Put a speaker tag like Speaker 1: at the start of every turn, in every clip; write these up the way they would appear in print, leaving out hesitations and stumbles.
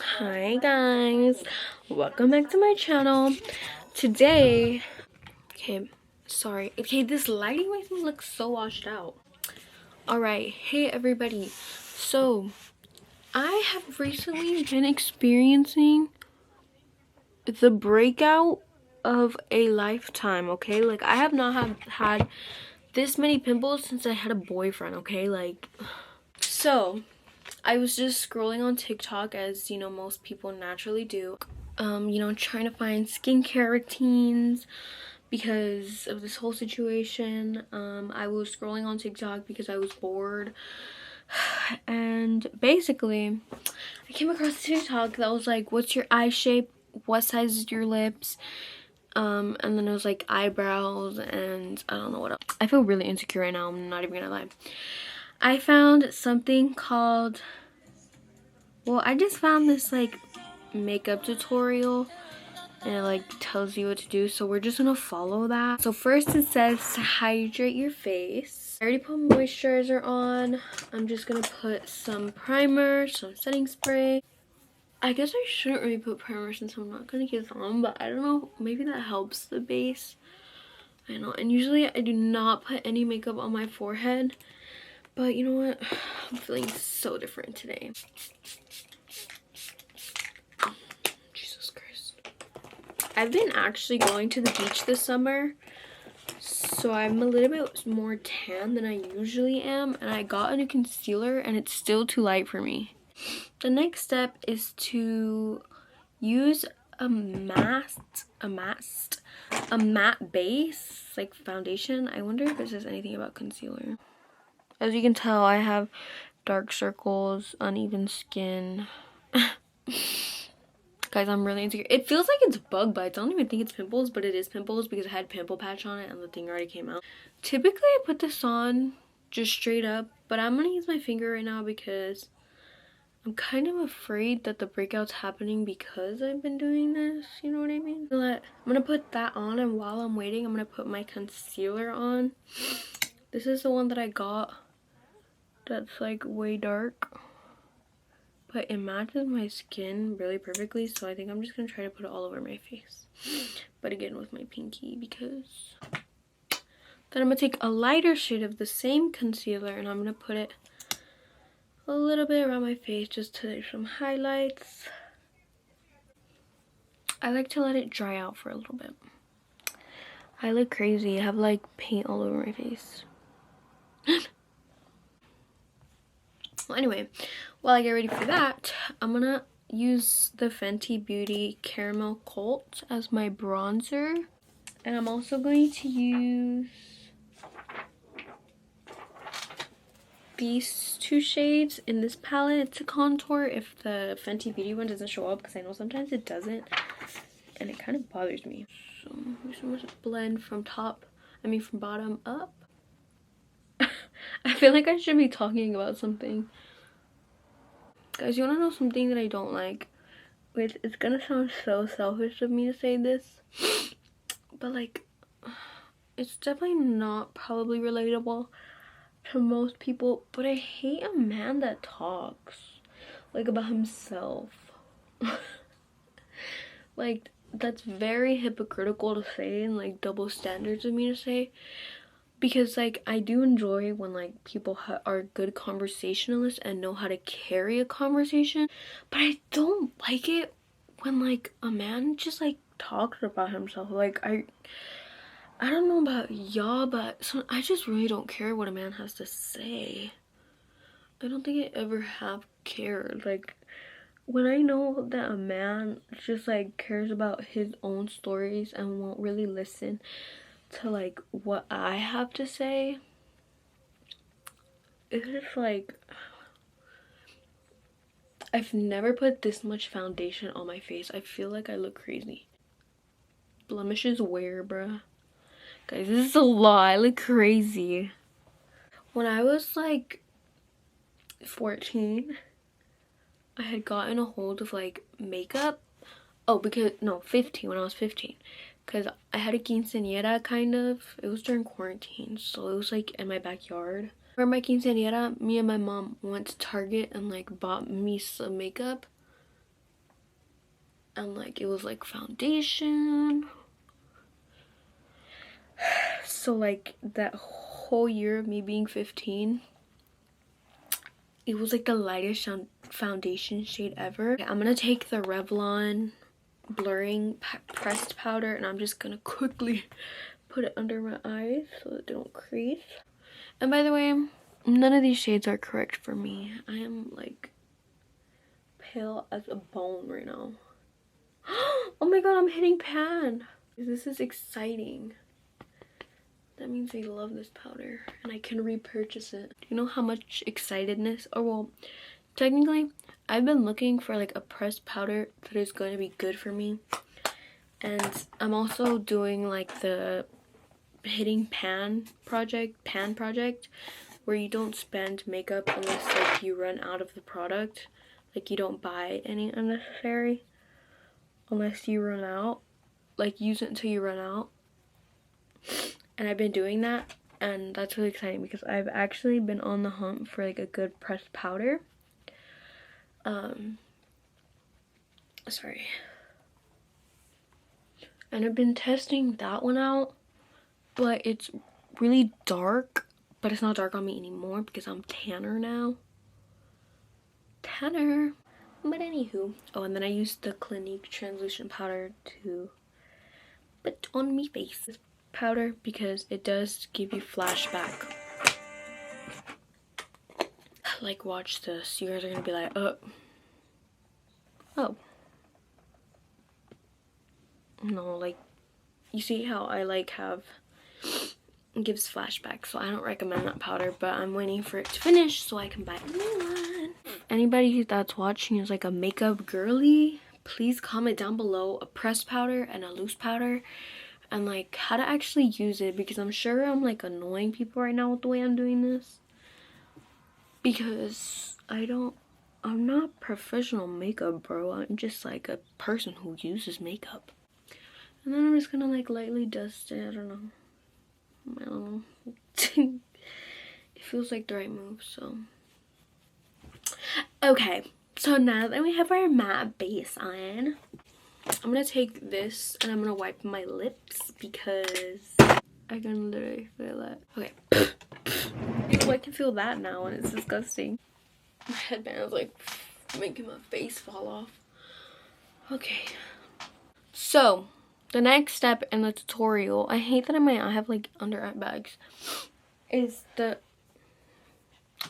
Speaker 1: Hi guys, welcome back to my channel. Today, okay, this lighting makes me look so washed out. Alright, hey everybody. So, I have recently been experiencing the breakout of a lifetime, okay? Like, I have not had this many pimples since I had a boyfriend, okay? Like, so I was just scrolling on TikTok, as you know most people naturally do, trying to find skincare routines because of this whole situation. I was scrolling on TikTok because I was bored, and basically I came across TikTok that was like, what's your eye shape, what size is your lips, and then it was like eyebrows, and I don't know what else. I feel really insecure right now, I'm not even gonna lie. I found something called, well, I just found this like makeup tutorial, and it like tells you what to do, so we're just gonna follow that. So first it says to hydrate your face. I already put moisturizer on. I'm just gonna put some primer, some setting spray. I guess I shouldn't really put primer since I'm not gonna get it on, but I don't know, maybe that helps the base. I don't know. And usually I do not put any makeup on my forehead, but you know what, I'm feeling so different today. Jesus Christ. I've been actually going to the beach this summer, so I'm a little bit more tan than I usually am, and I got a new concealer and it's still too light for me. The next step is to use a matte base, like foundation. I wonder if it says anything about concealer. As you can tell, I have dark circles, uneven skin. Guys, I'm really insecure. It feels like it's bug bites. I don't even think it's pimples, but it is pimples because it had pimple patch on it and the thing already came out. Typically, I put this on just straight up, but I'm gonna use my finger right now because I'm kind of afraid that the breakout's happening because I've been doing this. You know what I mean? I'm gonna put that on, and while I'm waiting, I'm gonna put my concealer on. This is the one that I got that's like way dark, but it matches my skin really perfectly, so I think I'm just gonna try to put it all over my face, but again with my pinky, because then I'm gonna take a lighter shade of the same concealer and I'm gonna put it a little bit around my face just to do some highlights. I like to let it dry out for a little bit. I look crazy. I have like paint all over my face. Well, anyway, while I get ready for that, I'm gonna use the Fenty Beauty Caramel Cult as my bronzer, and I'm also going to use these two shades in this palette to contour if the Fenty Beauty one doesn't show up, because I know sometimes it doesn't and it kind of bothers me. So I'm just gonna blend from bottom up. I feel like I should be talking about something. Guys, you wanna know something that I don't like? Which, it's gonna sound so selfish of me to say this, but like, it's definitely not probably relatable to most people, but I hate a man that talks like about himself. Like, that's very hypocritical to say and like double standards of me to say, because like I do enjoy when like people are good conversationalists and know how to carry a conversation, but I don't like it when like a man just like talks about himself. Like, I don't know about y'all, but I just really don't care what a man has to say. I don't think I ever have cared. Like, when I know that a man just like cares about his own stories and won't really listen to like what I have to say, it's just like, I've never put this much foundation on my face. I feel like I look crazy. Blemishes where, bruh? Guys, this is a lot. I look crazy. When I was like 14, I had gotten a hold of like makeup. Oh, because no, 15, when I was 15, because I had a quinceañera, kind of. It was during quarantine, so it was like in my backyard. For my quinceañera, me and my mom went to Target and like bought me some makeup. and like it was like foundation. So like that whole year of me being 15, it was like the lightest foundation shade ever. I'm gonna take the Revlon blurring pressed powder and I'm just gonna quickly put it under my eyes so that they don't crease. And by the way, none of these shades are correct for me. I am like pale as a bone right now. Oh my god, I'm hitting pan. This is exciting. That means I love this powder and I can repurchase it. Do you know how much excitedness, or well, technically, I've been looking for like a pressed powder that is going to be good for me. And I'm also doing like the hitting pan project, where you don't spend makeup unless like you run out of the product. Like you don't buy any unnecessary unless you run out. Like use it until you run out. And I've been doing that, and that's really exciting because I've actually been on the hunt for like a good pressed powder. Sorry. And I've been testing that one out, but it's really dark, but it's not dark on me anymore because I'm tanner now. Tanner. But anywho. Oh, and then I used the Clinique translucent powder to put on me face. This powder because it does give you flashback. Like watch this. You guys are gonna be like, oh. No, like you see how I like have it gives flashback, so I don't recommend that powder, but I'm waiting for it to finish so I can buy a new one. Anybody that's watching is like a makeup girly, please comment down below a pressed powder and a loose powder and like how to actually use it, because I'm sure I'm like annoying people right now with the way I'm doing this, because I'm not professional makeup, bro. I'm just like a person who uses makeup. And then I'm just gonna like lightly dust it. I don't know. It feels like the right move, so. Okay, so now that we have our matte base on, I'm gonna take this and I'm gonna wipe my lips because I can literally feel it. Okay. Ew, I can feel that now and it's disgusting. My headband is like making my face fall off. Okay. So, the next step in the tutorial, I hate that I have like under eye bags, is the,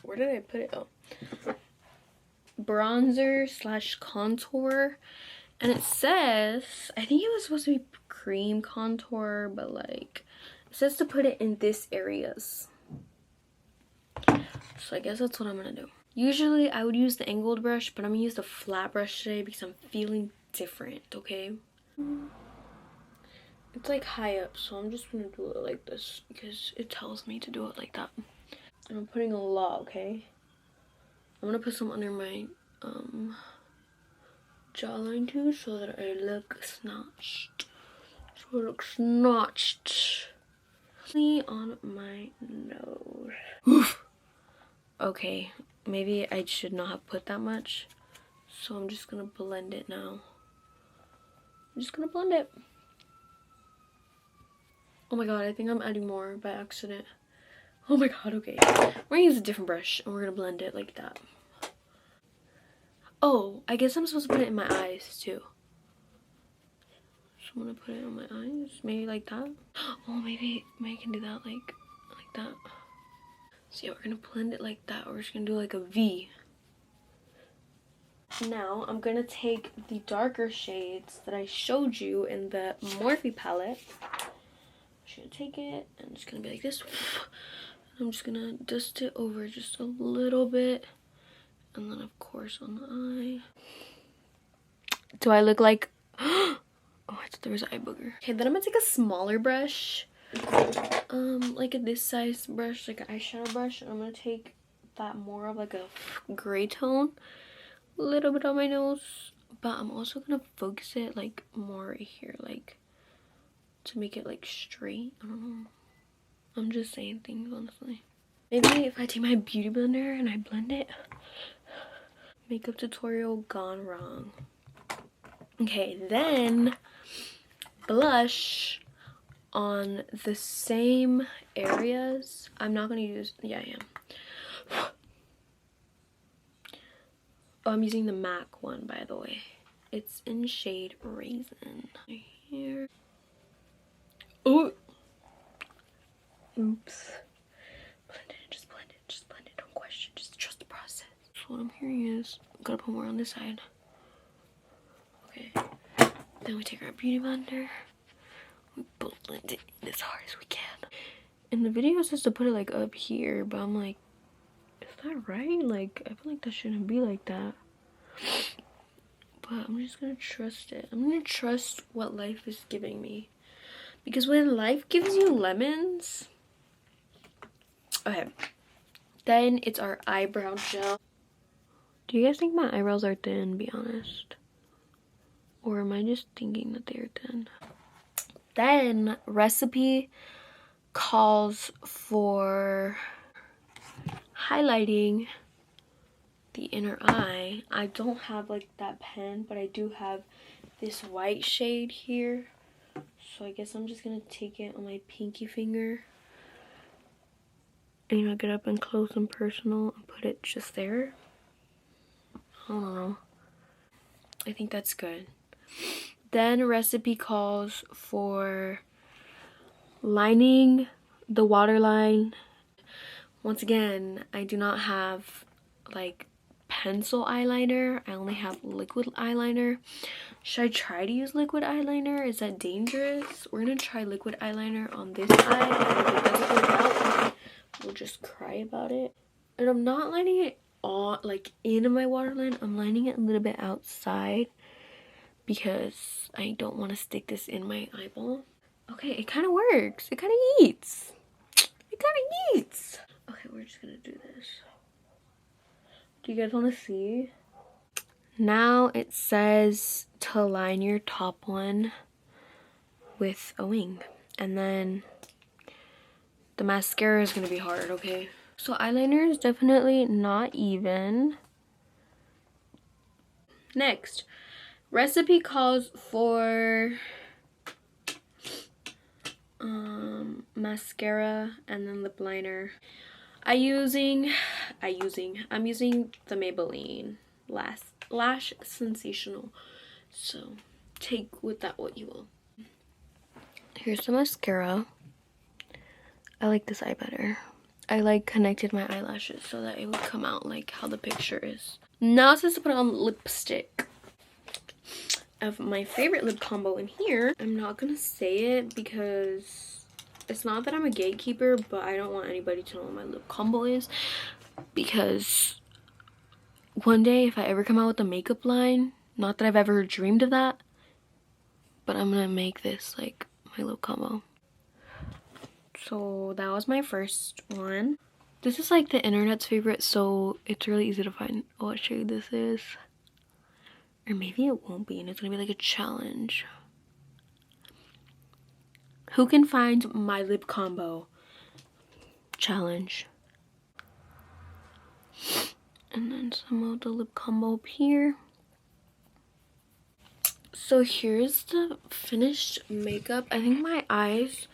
Speaker 1: where did I put it? Oh, bronzer / contour. And it says, I think it was supposed to be cream contour, but like it says to put it in this areas. So I guess that's what I'm gonna do. Usually I would use the angled brush, but I'm gonna use the flat brush today because I'm feeling different, okay? It's like high up, so I'm just gonna do it like this because it tells me to do it like that. And I'm putting a lot, okay? I'm gonna put some under my jawline too so that I look snatched. So it looks snatched. On my nose. Oof. Okay, maybe I should not have put that much. So I'm just gonna blend it now. I'm just gonna blend it. Oh my god, I think I'm adding more by accident. Oh my god, okay. We're gonna use a different brush and we're gonna blend it like that. Oh, I guess I'm supposed to put it in my eyes too. So I'm gonna put it on my eyes, maybe like that. Oh, maybe I can do that like that. So yeah, we're gonna blend it like that. We're just gonna do like a V. Now I'm gonna take the darker shades that I showed you in the Morphe palette. I'm just gonna take it and it's gonna be like this. I'm just gonna dust it over just a little bit, and then of course on the eye. Do I look like oh, I thought there was an eye booger. Okay, then I'm gonna take a smaller brush, like a this size brush, like an eyeshadow brush, and I'm gonna take that more of like a gray tone, a little bit on my nose, but I'm also gonna focus it like more right here, like to make it like straight. I don't know, I'm just saying things honestly. Maybe if I take my beauty blender and I blend it. Makeup tutorial gone wrong. Okay, then blush on the same areas. I'm not gonna use, yeah, I am. Oh, I'm using the MAC one, by the way. It's in shade Raisin. Here. Oh. Oops. Blend it, just blend it, just blend it. Don't question, just trust the process. So what I'm hearing is, I'm gonna put more on this side. Okay. Then we take our beauty blender. We blend it in as hard as we can. In the video it says to put it like up here, but I'm like, is that right? Like, I feel like that shouldn't be like that. But I'm just gonna trust it. I'm gonna trust what life is giving me. Because when life gives you lemons... Okay. Then it's our eyebrow gel. Do you guys think my eyebrows are thin, be honest? Or am I just thinking that they're thin? Then recipe calls for highlighting the inner eye. I don't have like that pen, but I do have this white shade here. So I guess I'm just gonna take it on my pinky finger. And you know, get up and close and personal and put it just there. I don't know. I think that's good. Then recipe calls for lining the waterline. Once again, I do not have like pencil eyeliner. I only have liquid eyeliner. Should I try to use liquid eyeliner? Is that dangerous? We're gonna try liquid eyeliner on this eye, and if it doesn't work out, we'll just cry about it. And I'm not lining it all like in my waterline. I'm lining it a little bit outside because I don't want to stick this in my eyeball. Okay, it kind of works. It kind of eats. It kind of eats. Okay, we're just gonna do this. Do you guys want to see? Now it says to line your top one with a wing. And then the mascara is gonna be hard, okay? So eyeliner is definitely not even. Next, recipe calls for mascara and then lip liner. I'm using the Maybelline Lash Sensational. So take with that what you will. Here's the mascara. I like this eye better. I like connected my eyelashes so that it would come out like how the picture is. Now it says to put on lipstick of my favorite lip combo in here. I'm not gonna say it because it's not that I'm a gatekeeper, but I don't want anybody to know what my lip combo is, because one day if I ever come out with a makeup line, not that I've ever dreamed of that, but I'm gonna make this like my lip combo. So that was my first one. This is like the internet's favorite, so it's really easy to find what shade this is. Or maybe it won't be, and it's gonna be like a challenge. Who can find my lip combo? Challenge. And then some of the lip combo up here. So here's the finished makeup. I think my eyes...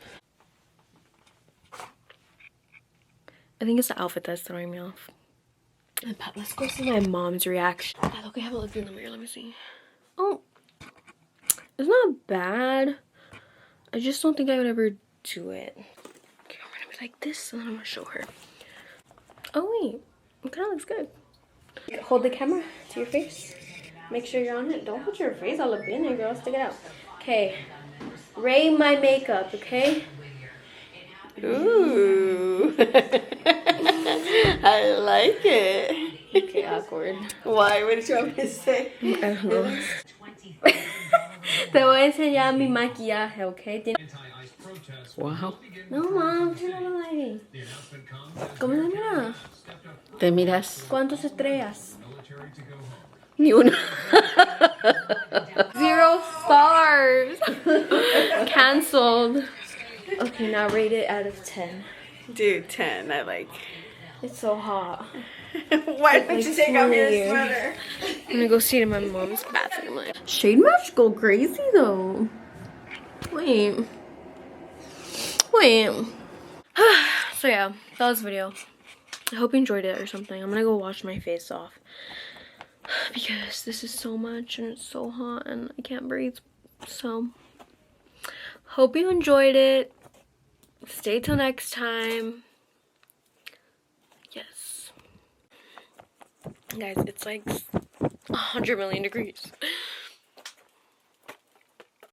Speaker 1: I think it's the outfit that's throwing me off. And let's go see my mom's reaction. I look, I have a look in the mirror. Let me see. Oh, it's not bad. I just don't think I would ever do it. Okay, I'm gonna be like this, and then I'm gonna show her. Oh wait, it kind of looks good. Hold the camera to your face. Make sure you're on it. Don't put your face all up in it, girl. Stick it out. Okay. Rate my makeup, okay? Ooh. I like it. Okay, awkward. Why? What did you want me to say? I don't know. Te voy a enseñar mi maquillaje, okay?
Speaker 2: Wow.
Speaker 1: No, mom, turn on the lighting. ¿Cómo se mira?
Speaker 2: ¿Te miras?
Speaker 1: ¿Cuántas estrellas?
Speaker 2: Ni una.
Speaker 1: 0 stars. Cancelled. Okay, now rate it out of 10.
Speaker 2: Dude, 10. I like.
Speaker 1: It's so hot.
Speaker 3: Why don't you take off your
Speaker 1: Here.
Speaker 3: sweater?
Speaker 1: I'm gonna go see it in my mom's bathroom. Shade match go crazy though. Wait. So yeah, that was the video. I hope you enjoyed it or something. I'm gonna go wash my face off because this is so much and it's so hot and I can't breathe. So hope you enjoyed it. Stay till next time. Yes. Guys, it's like 100 million degrees.